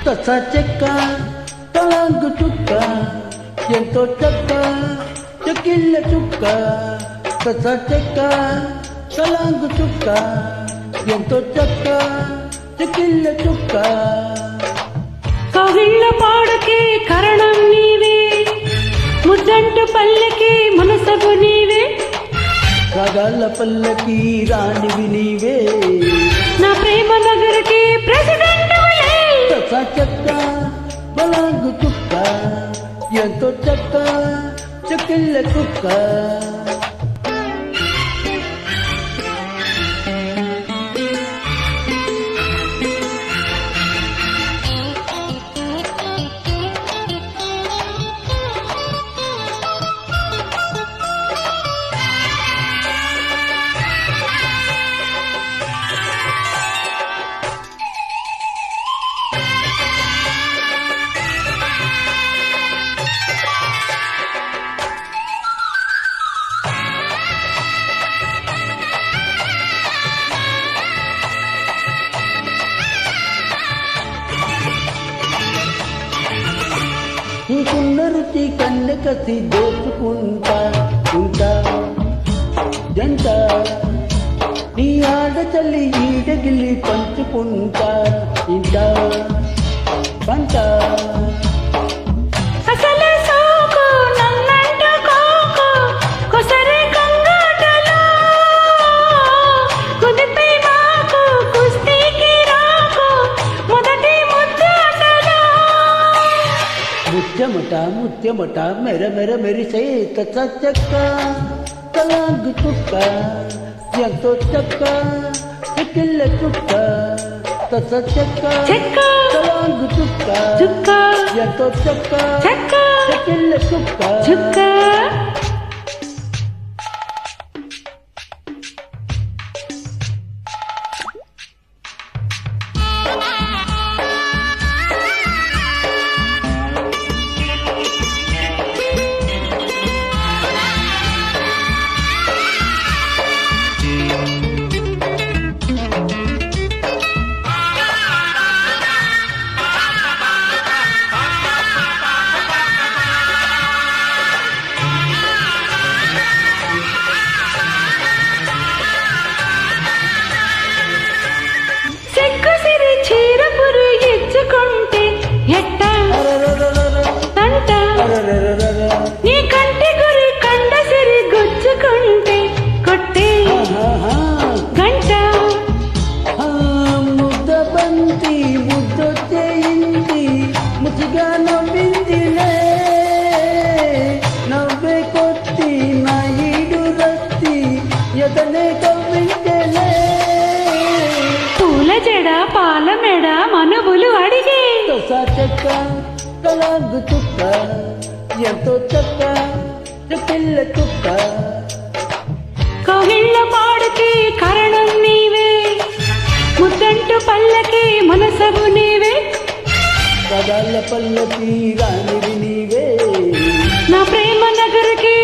తస చెక్క తలాంగు చుక్క ఎంతో చక్క చెక్కిళ్ళ చుక్క తస చెక్క తలాంగు చుక్క ఎంతో చక్క చెక్కిళ్ళ చుక్క కవిళ్ళ పాడకే కరణం నీవే ముద్దంటు పల్లెకి మనసగు నీవే రాగాల పల్లకి రాణివి నీవే నా ప్రేమ నగరకి ప్రెసిడెంట్ తస చెక్క బలాంగు చుక్క ఎంతో చక్క చెక్కిళ్ళ చుక్క ఇంకున్న రుచి కన్నె కసి దోచుకుంటా ఉంటా జంట నీ ఆడ చల్లి ఈడగిల్లి పంచుకుంటా ఇంట పంట అసలే సోకు నన్నంట కోకు కొసరే కంగాటలో కుదిపై మాకు కుస్తీకి రాకు మొదటి ముద్దాటలో ముత్యమట ముత్యమట మెర మెర మెరిసే తస చెక్క తలాంగు చుక్క ఎంతో చక్క చెక్కిళ్ళ చుక్క తస చెక్క చెక్క తలాంగు చుక్క చుక్క ఎంతో చక్క చెక్క చెక్కిళ్ళ చుక్క చుక్క నీ కంటి గురి కండ సిరి గుచ్చుకుంటే కొట్టే గంట ముద్ద బంతి ముద్దొచ్చేయింది ముసిగా నవ్విందిలే నవ్వే కొట్టి నా ఈడు రత్తి ఎదనే కవ్వించలే పూల జడ పాల మెడ మనుబులు అడిగే తస చెక్క తలాంగు చుక్క ఎంతో చక్క చెక్కిళ్ళ చుక్క కవిళ్ళ పాడకి కరణం నీవే ముద్దంటు పల్లకి మనసగు నీవే పదాల పల్లకి రాణివి నీవే నా ప్రేమ నగరకి